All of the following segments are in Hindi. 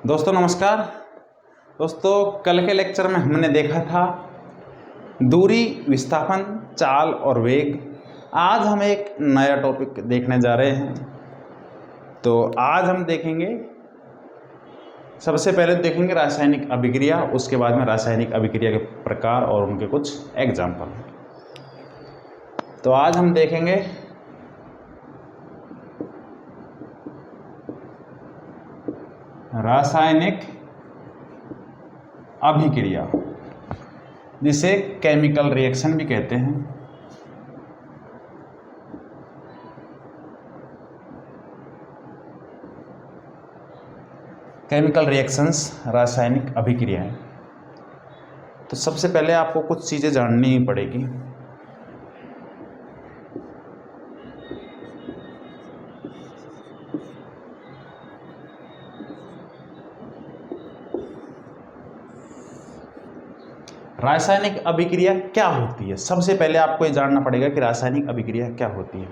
दोस्तों नमस्कार। दोस्तों कल के लेक्चर में हमने देखा था दूरी, विस्थापन, चाल और वेग। आज हम एक नया टॉपिक देखने जा रहे हैं। तो आज हम देखेंगे, सबसे पहले देखेंगे रासायनिक अभिक्रिया, उसके बाद में रासायनिक अभिक्रिया के प्रकार और उनके कुछ एग्जाम्पल। तो आज हम देखेंगे रासायनिक अभिक्रिया, जिसे केमिकल रिएक्शन भी कहते हैं। केमिकल रिएक्शंस, रासायनिक अभिक्रियाएं। तो सबसे पहले आपको कुछ चीज़ें जाननी पड़ेगी। रासायनिक अभिक्रिया क्या होती है? सबसे पहले आपको ये जानना पड़ेगा कि रासायनिक अभिक्रिया क्या होती है।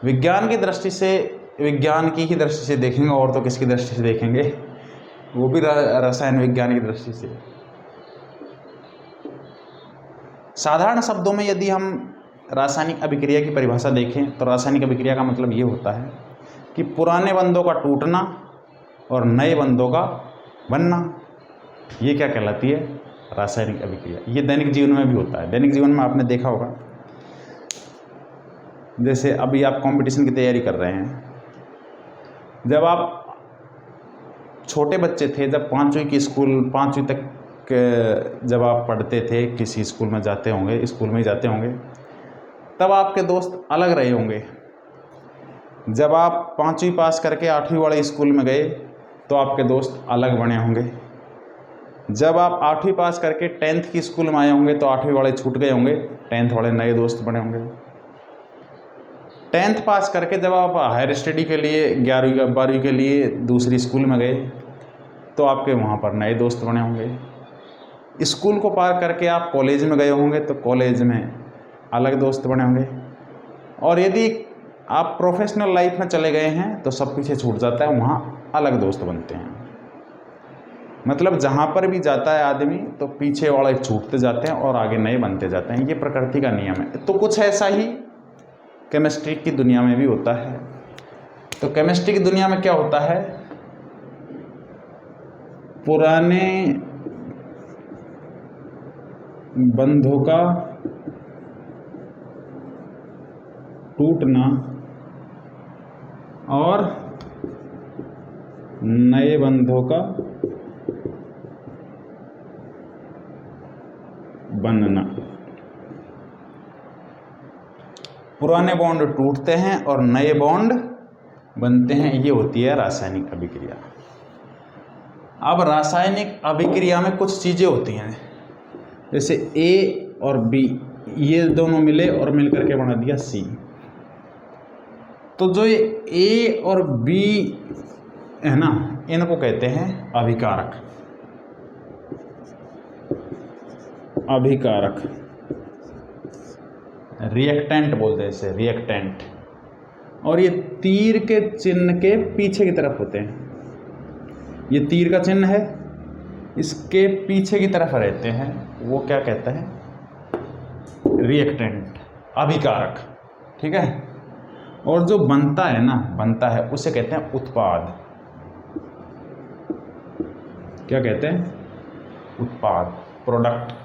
विज्ञान की दृष्टि से, विज्ञान की ही दृष्टि से देखेंगे, और तो किसकी दृष्टि से देखेंगे, वो भी रसायन विज्ञान की दृष्टि से। साधारण शब्दों में यदि हम रासायनिक अभिक्रिया की परिभाषा देखें तो रासायनिक अभिक्रिया का मतलब ये होता है कि पुराने बंधों का टूटना और नए बंधों का बनना। ये क्या कहलाती है? रासायनिक अभिक्रिया। ये दैनिक जीवन में भी होता है। दैनिक जीवन में आपने देखा होगा, जैसे अभी आप कंपटीशन की तैयारी कर रहे हैं, जब आप छोटे बच्चे थे, जब पाँचवीं तक जब आप पढ़ते थे, किसी स्कूल में जाते होंगे, स्कूल में ही जाते होंगे, तब आपके दोस्त अलग रहे होंगे। जब आप 5वीं पास करके 8वीं वाले स्कूल में गए तो आपके दोस्त अलग बने होंगे। जब आप 8वीं पास करके 10th की स्कूल में आए होंगे तो 8वीं वाले छूट गए होंगे, 10th वाले नए दोस्त बने होंगे। 10th पास करके जब आप हायर स्टडी के लिए 11वीं 12वीं के लिए दूसरी स्कूल में गए तो आपके वहाँ पर नए दोस्त बने होंगे। स्कूल को पार करके आप कॉलेज में गए होंगे तो कॉलेज में अलग दोस्त बने होंगे। और यदि आप प्रोफेशनल लाइफ में चले गए हैं तो सब पीछे छूट जाता है, वहाँ अलग दोस्त बनते हैं। मतलब जहाँ पर भी जाता है आदमी तो पीछे वाले छूटते जाते हैं और आगे नए बनते जाते हैं। ये प्रकृति का नियम है। तो कुछ ऐसा ही केमिस्ट्री की दुनिया में भी होता है। तो केमिस्ट्री की दुनिया में क्या होता है? पुराने बंधों का टूटना और नए बंधों का बनना। पुराने बॉन्ड टूटते हैं और नए बॉन्ड बनते हैं। ये होती है रासायनिक अभिक्रिया। अब रासायनिक अभिक्रिया में कुछ चीज़ें होती हैं, जैसे A और B, ये दोनों मिले और मिलकर के बना दिया C। तो जो ये A और B है ना, इनको कहते हैं अभिकारक। अभिकारक, रिएक्टेंट बोलते हैं इसे, रिएक्टेंट। और ये तीर के चिन्ह के पीछे की तरफ होते हैं। ये तीर का चिन्ह है, इसके पीछे की तरफ रहते हैं, वो क्या कहता है? रिएक्टेंट, अभिकारक। ठीक है। और जो बनता है ना, बनता है, उसे कहते हैं उत्पाद। क्या कहते हैं? उत्पाद, प्रोडक्ट।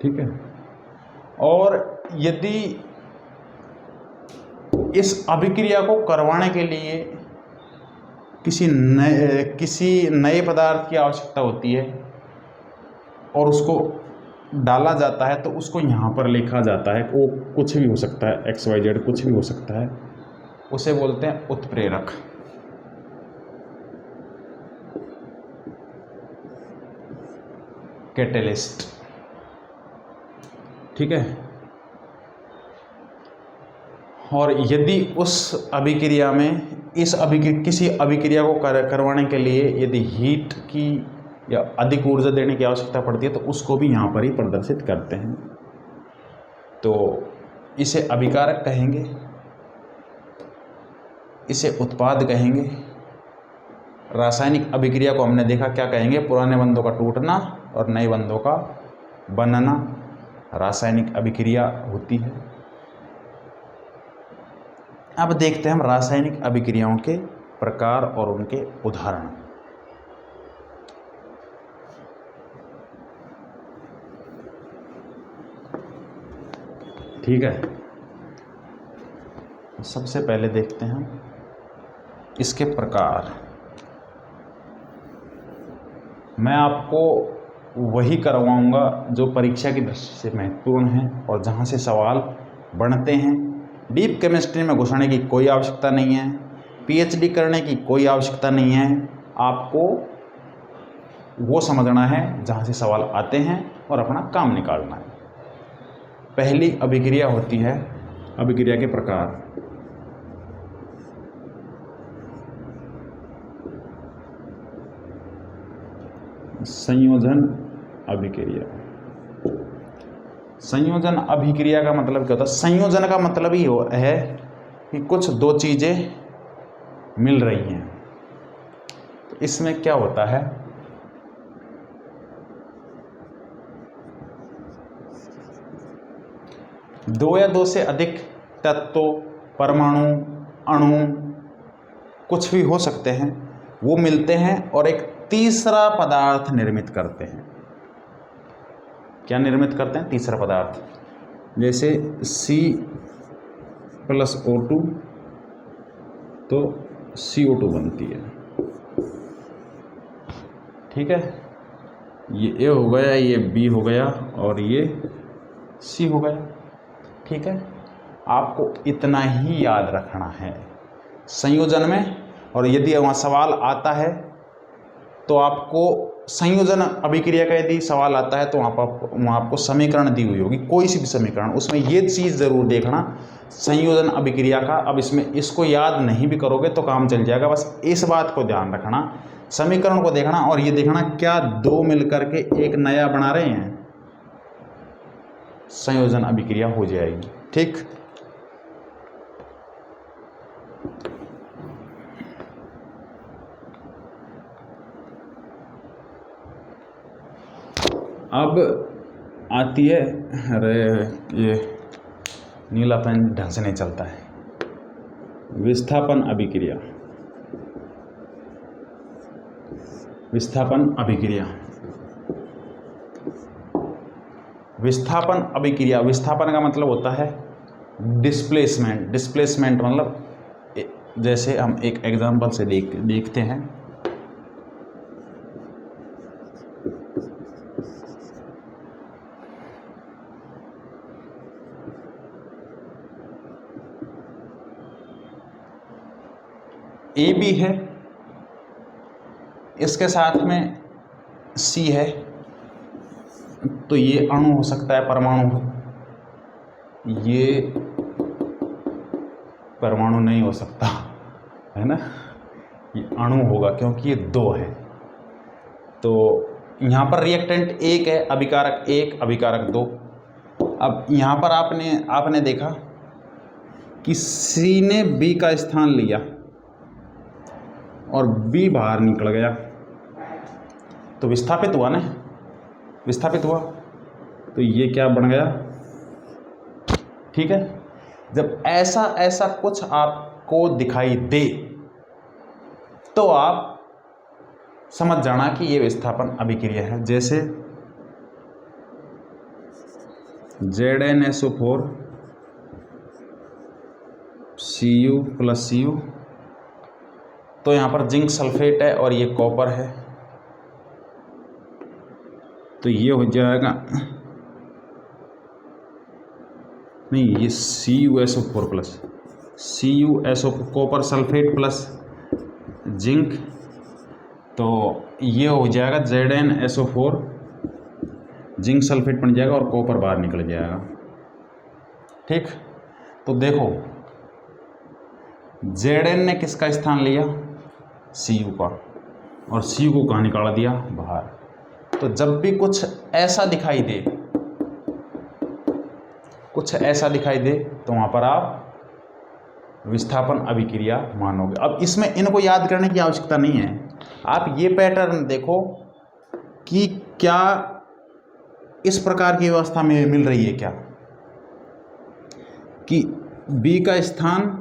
ठीक है। और यदि इस अभिक्रिया को करवाने के लिए किसी नए पदार्थ की आवश्यकता होती है और उसको डाला जाता है तो उसको यहाँ पर लिखा जाता है। वो कुछ भी हो सकता है, XYZ कुछ भी हो सकता है। उसे बोलते हैं उत्प्रेरक। कैटलिस्ट। ठीक है। और यदि उस अभिक्रिया में किसी अभिक्रिया को करवाने के लिए यदि हीट की या अधिक ऊर्जा देने की आवश्यकता पड़ती है तो उसको भी यहाँ पर ही प्रदर्शित करते हैं। तो इसे अभिकारक कहेंगे। इसे उत्पाद कहेंगे। रासायनिक अभिक्रिया को हमने देखा क्या कहेंगे, पुराने बंधों का टूटना और नए बंधों का बनना रासायनिक अभिक्रिया होती है। अब देखते हैं हम रासायनिक अभिक्रियाओं के प्रकार और उनके उदाहरण। ठीक है, सबसे पहले देखते हैं इसके प्रकार। मैं आपको वही करवाऊंगा जो परीक्षा की दृष्टि से महत्वपूर्ण है और जहाँ से सवाल बनते हैं। डीप केमिस्ट्री में घुसने की कोई आवश्यकता नहीं है, पीएचडी करने की कोई आवश्यकता नहीं है। आपको वो समझना है जहाँ से सवाल आते हैं और अपना काम निकालना है। पहली अभिक्रिया होती है अभिक्रिया के प्रकार। संयोजन अभिक्रिया। संयोजन अभिक्रिया का मतलब क्या होता है? संयोजन का मतलब ही है कि कुछ दो चीजें मिल रही हैं। तो इसमें क्या होता है, दो या दो से अधिक तत्व, परमाणु, अणु कुछ भी हो सकते हैं, वो मिलते हैं और एक तीसरा पदार्थ निर्मित करते हैं। क्या निर्मित करते हैं? तीसरा पदार्थ। जैसे C+O2 तो CO2 बनती है। ठीक है, ये A हो गया, ये B हो गया और ये C हो गया। ठीक है, आपको इतना ही याद रखना है संयोजन में। और यदि वहाँ सवाल आता है तो आपको संयोजन अभिक्रिया का यदि सवाल आता है तो वहाँ आपको समीकरण दी हुई होगी, कोई सी भी समीकरण, उसमें ये चीज़ ज़रूर देखना संयोजन अभिक्रिया का। अब इसमें इसको याद नहीं भी करोगे तो काम चल जाएगा, बस इस बात को ध्यान रखना, समीकरण को देखना और ये देखना क्या दो मिलकर के एक नया बना रहे हैं, संयोजन अभिक्रिया हो जाएगी। ठीक, अब आती है, अरे ये नीला पेन ढंग से नहीं चलता है, विस्थापन अभिक्रिया। विस्थापन अभिक्रिया। विस्थापन अभिक्रिया, विस्थापन का मतलब होता है डिस्प्लेसमेंट। डिस्प्लेसमेंट मतलब जैसे हम एक एग्जांपल से देखते हैं। ए बी है, इसके साथ में सी है, तो ये अणु हो सकता है, परमाणु। ये परमाणु नहीं हो सकता है ना, ये अणु होगा क्योंकि ये दो है। तो यहाँ पर रिएक्टेंट एक है, अभिकारक एक, अभिकारक दो। अब यहाँ पर आपने देखा कि सी ने बी का स्थान लिया और बी बाहर निकल गया, तो विस्थापित हुआ ना, विस्थापित हुआ, तो ये क्या बन गया। ठीक है, जब ऐसा कुछ आपको दिखाई दे तो आप समझ जाना कि ये विस्थापन अभिक्रिया है। जैसे ZnSO4 Cu+Cu, तो यहाँ पर जिंक सल्फेट है और ये कॉपर है, तो ये हो जाएगा, नहीं ये CuSO4 plus CuSO4 copper sulphate plus zinc, तो ये हो जाएगा ZnSO4, जिंक सल्फेट बन जाएगा और कॉपर बाहर निकल जाएगा। ठीक, तो देखो Zn ने किसका स्थान लिया, Cu का, और Cu को कहाँ निकाल दिया, बाहर। तो जब भी कुछ ऐसा दिखाई दे, कुछ ऐसा दिखाई दे, तो वहाँ पर आप विस्थापन अभिक्रिया मानोगे। अब इसमें इनको याद करने की आवश्यकता नहीं है, आप ये पैटर्न देखो कि क्या इस प्रकार की व्यवस्था में मिल रही है क्या, कि बी का स्थान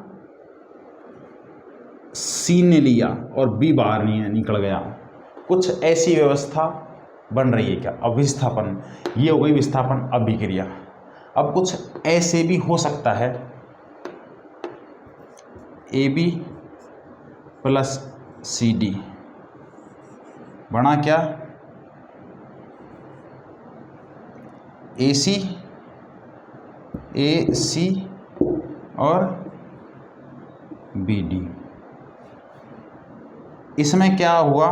सी ने लिया और बी बाहर नहीं निकल गया, कुछ ऐसी व्यवस्था बन रही है क्या। अब विस्थापन, ये हो गई विस्थापन अभिक्रिया। अब कुछ ऐसे भी हो सकता है, A B plus C D बना क्या, ए सी और बी डी। इसमें क्या हुआ,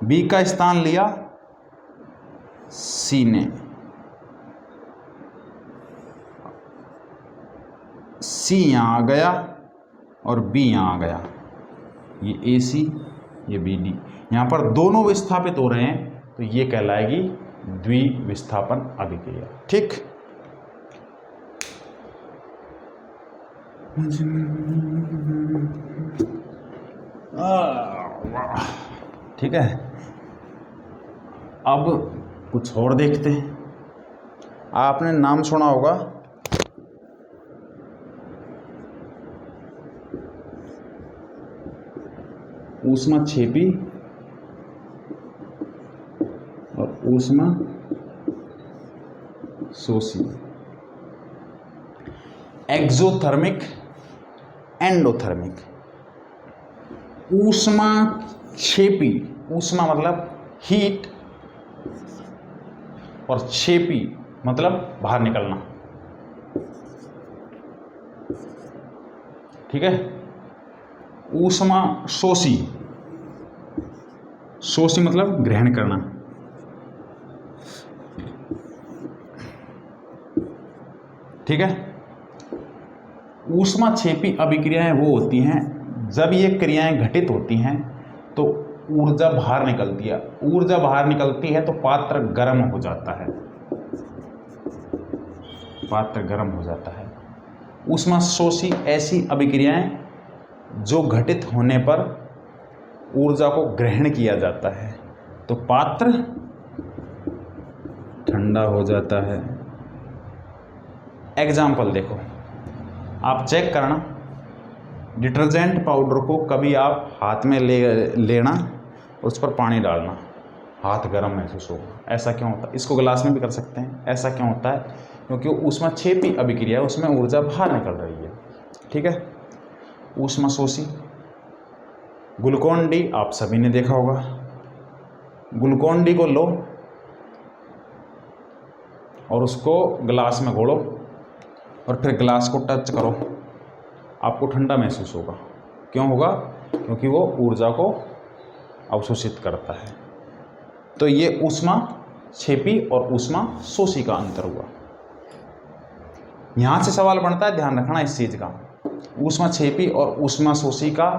बी का स्थान लिया सी ने, सी यहाँ आ गया और बी यहाँ आ गया, ये ए सी ये बी डी, यहाँ पर दोनों विस्थापित हो रहे हैं, तो ये कहलाएगी द्विविस्थापन अभिक्रिया। ठीक, ठीक है। अब कुछ और देखते हैं। आपने नाम सुना होगा ऊष्मा छेपी और ऊष्मा शोषी, एक्सोथर्मिक एंडोथर्मिक। ऊष्मा छेपी, ऊष्मा मतलब हीट और छेपी मतलब बाहर निकलना, ठीक है। ऊष्मा शोषी, शोषी मतलब ग्रहण करना, ठीक है। ऊष्मा छेपी अभिक्रियाएं वो होती हैं जब ये क्रियाएं घटित होती हैं तो ऊर्जा बाहर निकलती है, ऊर्जा बाहर निकलती है तो पात्र गर्म हो जाता है, पात्र गर्म हो जाता है। ऊष्मा शोषी ऐसी अभिक्रियाएं जो घटित होने पर ऊर्जा को ग्रहण किया जाता है तो पात्र ठंडा हो जाता है। एग्जाम्पल देखो, आप चेक करना, डिटर्जेंट पाउडर को कभी आप हाथ में लेना, उस पर पानी डालना, हाथ गर्म महसूस होगा। ऐसा क्यों होता है? इसको गिलास में भी कर सकते हैं। ऐसा क्यों होता है? क्योंकि ऊष्मा छेपी अभिक्रिया है, उसमें ऊर्जा बाहर निकल रही है, ठीक है। ऊष्मा शोषी, ग्लूकोन डी आप सभी ने देखा होगा। ग्लूकोन डी को लो और उसको गिलास में घोलो और फिर गिलास को टच करो, आपको ठंडा महसूस होगा। क्यों होगा? क्योंकि वो ऊर्जा को अवशोषित करता है। तो ये ऊष्मा छेपी और ऊष्मा शोषी का अंतर हुआ। यहाँ से सवाल बनता है, ध्यान रखना इस चीज़ का, ऊष्मा छेपी और ऊष्मा शोषी का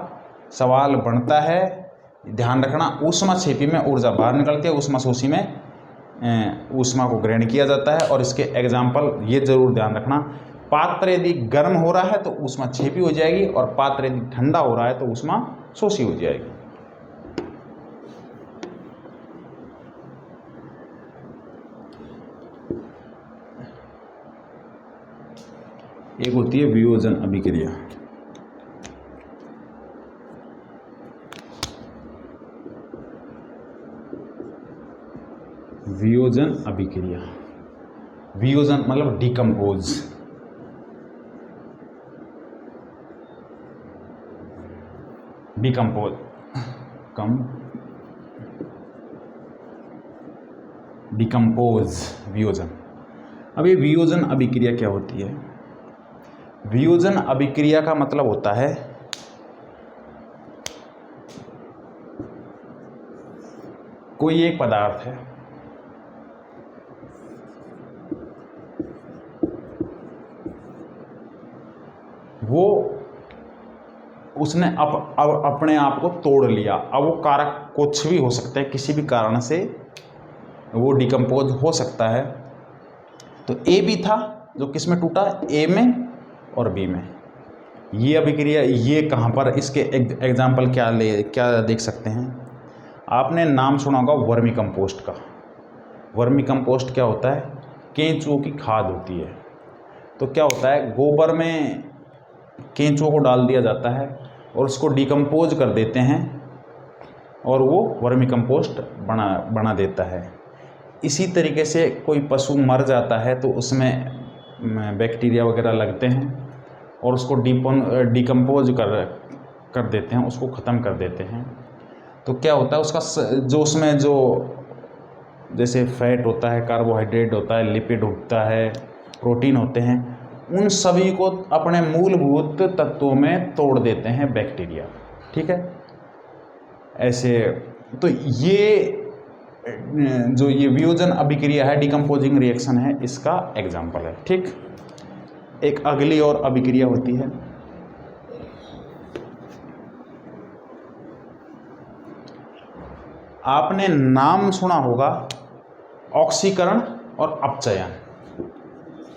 सवाल बनता है, ध्यान रखना। ऊष्मा छेपी में ऊर्जा बाहर निकलती है, ऊष्मा शोषी में ऊष्मा को ग्रहण किया जाता है। और इसके एग्जाम्पल ये जरूर ध्यान रखना, पात्र यदि गर्म हो रहा है तो ऊष्मा छेपी हो जाएगी और पात्र यदि ठंडा हो रहा है तो ऊष्मा शोषी हो जाएगी। एक होती है वियोजन अभिक्रिया। वियोजन अभिक्रिया, वियोजन मतलब डिकम्पोज। Decompose decompose वियोजन। अब ये वियोजन अभिक्रिया क्या होती है? वियोजन अभिक्रिया का मतलब होता है कोई एक पदार्थ है, वो उसने अपने आप को तोड़ लिया। अब वो कारक कुछ भी हो सकता है, किसी भी कारण से वो डिकम्पोज हो सकता है। तो ए भी था, जो किस में टूटा, ए में और बी में। ये अभिक्रिया ये कहाँ पर, इसके एग्जाम्पल क्या देख सकते हैं। आपने नाम सुना होगा वर्मी कंपोस्ट का। वर्मी कंपोस्ट क्या होता है, केंचुओं की खाद होती है। तो क्या होता है, गोबर में केंचुओं को डाल दिया जाता है और उसको डिकम्पोज कर देते हैं और वो वर्मी कंपोस्ट बना देता है। इसी तरीके से कोई पशु मर जाता है तो उसमें बैक्टीरिया वगैरह लगते हैं और उसको डिकम्पोज कर देते हैं, उसको ख़त्म कर देते हैं। तो क्या होता है, उसका जो उसमें जो जैसे फैट होता है, कार्बोहाइड्रेट होता है, लिपिड होता है, प्रोटीन होते हैं, उन सभी को अपने मूलभूत तत्वों में तोड़ देते हैं बैक्टीरिया। ठीक है, ऐसे। तो ये जो ये वियोजन अभिक्रिया है, डिकम्पोजिंग रिएक्शन है, इसका एग्जाम्पल है। ठीक, एक अगली और अभिक्रिया होती है, आपने नाम सुना होगा ऑक्सीकरण और अपचयन।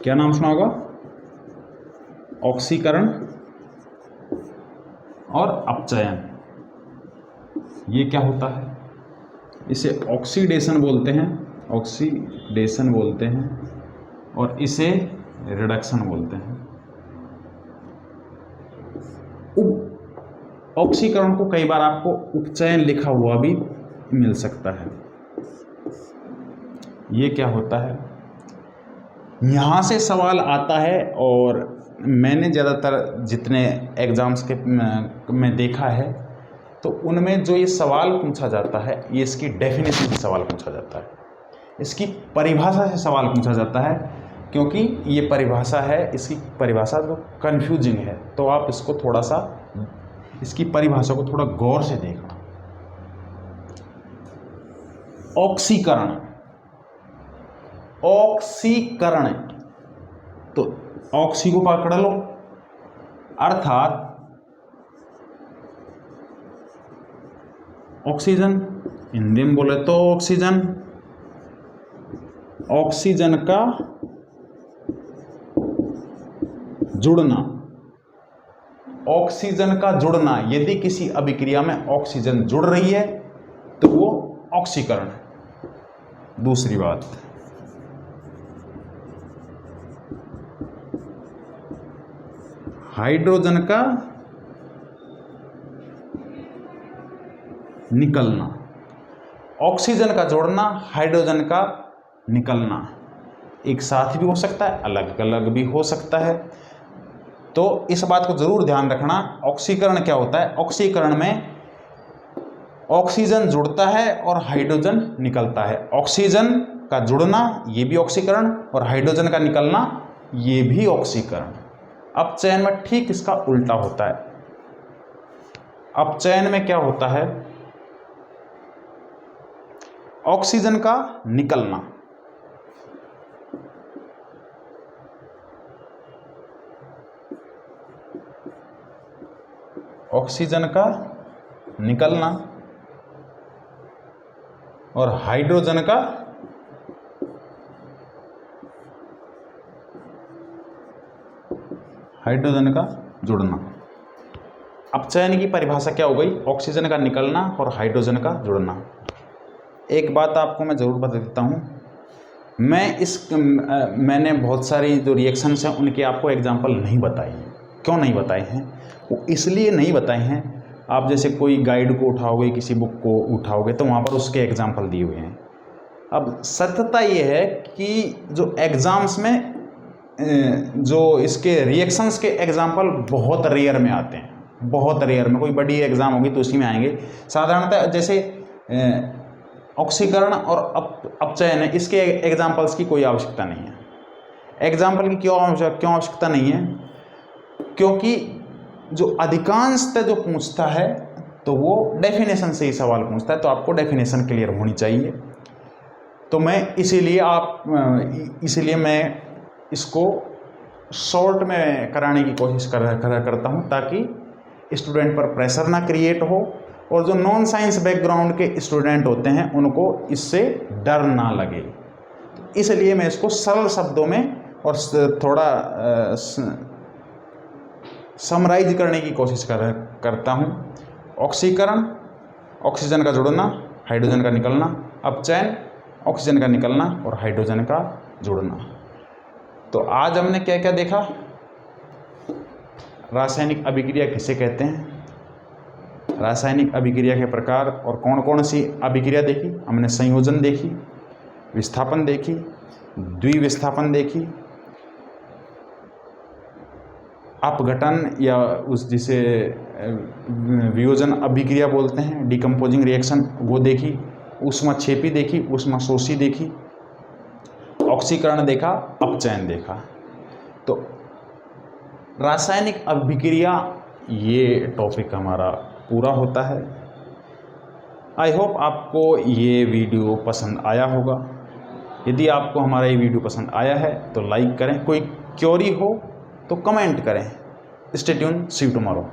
क्या नाम सुना होगा, ऑक्सीकरण और अपचयन। ये क्या होता है, इसे ऑक्सीडेशन बोलते हैं, ऑक्सीडेशन बोलते हैं, और इसे रिडक्शन बोलते हैं। ऑक्सीकरण को कई बार आपको उपचयन लिखा हुआ भी मिल सकता है। ये क्या होता है, यहाँ से सवाल आता है और मैंने ज़्यादातर जितने एग्ज़ाम्स के में देखा है तो उनमें जो ये सवाल पूछा जाता है, ये इसकी डेफिनेशन से सवाल पूछा जाता है, इसकी परिभाषा से सवाल पूछा जाता है, क्योंकि ये परिभाषा है, इसकी परिभाषा जो कन्फ्यूजिंग है। तो आप इसको थोड़ा सा, इसकी परिभाषा को थोड़ा गौर से देखना। ऑक्सीकरण, ऑक्सीकरण, तो ऑक्सी को पकड़ लो, अर्थात ऑक्सीजन, हिंदी में बोले तो ऑक्सीजन, ऑक्सीजन का जुड़ना, ऑक्सीजन का जुड़ना। यदि किसी अभिक्रिया में ऑक्सीजन जुड़ रही है तो वो ऑक्सीकरण है। दूसरी बात, हाइड्रोजन का निकलना, ऑक्सीजन का जोड़ना, हाइड्रोजन का निकलना, एक साथ भी हो सकता है, अलग अलग भी हो सकता है। तो इस बात को जरूर ध्यान रखना। ऑक्सीकरण क्या होता है, ऑक्सीकरण में ऑक्सीजन जुड़ता है और हाइड्रोजन निकलता है। ऑक्सीजन का जुड़ना ये भी ऑक्सीकरण, और हाइड्रोजन का निकलना ये भी ऑक्सीकरण। अपचयन में ठीक इसका उल्टा होता है। अपचयन में क्या होता है, ऑक्सीजन का निकलना, ऑक्सीजन का निकलना और हाइड्रोजन का जुड़ना। अपचयन की परिभाषा क्या हो गई, ऑक्सीजन का निकलना और हाइड्रोजन का जुड़ना। एक बात आपको मैं ज़रूर बता देता हूँ, मैंने बहुत सारी जो रिएक्शंस हैं उनके आपको एग्जांपल नहीं बताए हैं। क्यों नहीं बताए हैं, वो इसलिए नहीं बताए हैं, आप जैसे कोई गाइड को उठाओगे, किसी बुक को उठाओगे तो वहाँ पर उसके एग्जांपल दिए हुए हैं। अब सत्यता ये है कि जो एग्ज़ाम्स में जो इसके रिएक्शंस के एग्जांपल बहुत रेयर में आते हैं, बहुत रेयर में। कोई बड़ी एग्ज़ाम होगी तो उसी में आएंगे। साधारणतः जैसे ऑक्सीकरण और अपचयन है, इसके एग्जाम्पल्स की कोई आवश्यकता नहीं है। एग्जाम्पल की क्यों आवश्यकता नहीं है, क्योंकि जो अधिकांशतः जो पूछता है तो वो डेफिनेशन से ही सवाल पूछता है, तो आपको डेफिनेशन क्लियर होनी चाहिए। तो मैं इसीलिए मैं इसको शॉर्ट में कराने की कोशिश करता हूँ, ताकि स्टूडेंट पर प्रेशर ना क्रिएट हो और जो नॉन साइंस बैकग्राउंड के स्टूडेंट होते हैं उनको इससे डर ना लगे। तो इसलिए मैं इसको सरल शब्दों में और थोड़ा समराइज करने की कोशिश करता हूँ। ऑक्सीकरण, ऑक्सीजन का जुड़ना, हाइड्रोजन का निकलना, अपचयन, ऑक्सीजन का निकलना और हाइड्रोजन का जुड़ना। तो आज हमने क्या क्या देखा? रासायनिक अभिक्रिया किसे कहते हैं, रासायनिक अभिक्रिया के प्रकार और कौन कौन सी अभिक्रिया देखी हमने। संयोजन देखी, विस्थापन देखी, द्विविस्थापन देखी, अपघटन या उस जिसे वियोजन अभिक्रिया बोलते हैं, डिकम्पोजिंग रिएक्शन, वो देखी, ऊष्माक्षेपी देखी, ऊष्माशोषी देखी, ऑक्सीकरण देखा, अपचयन देखा। तो रासायनिक अभिक्रिया ये टॉपिक हमारा पूरा होता है। आई होप आपको ये वीडियो पसंद आया होगा। यदि आपको हमारा ये वीडियो पसंद आया है तो लाइक करें, कोई क्वेरी हो तो कमेंट करें। Stay tune, see you tomorrow.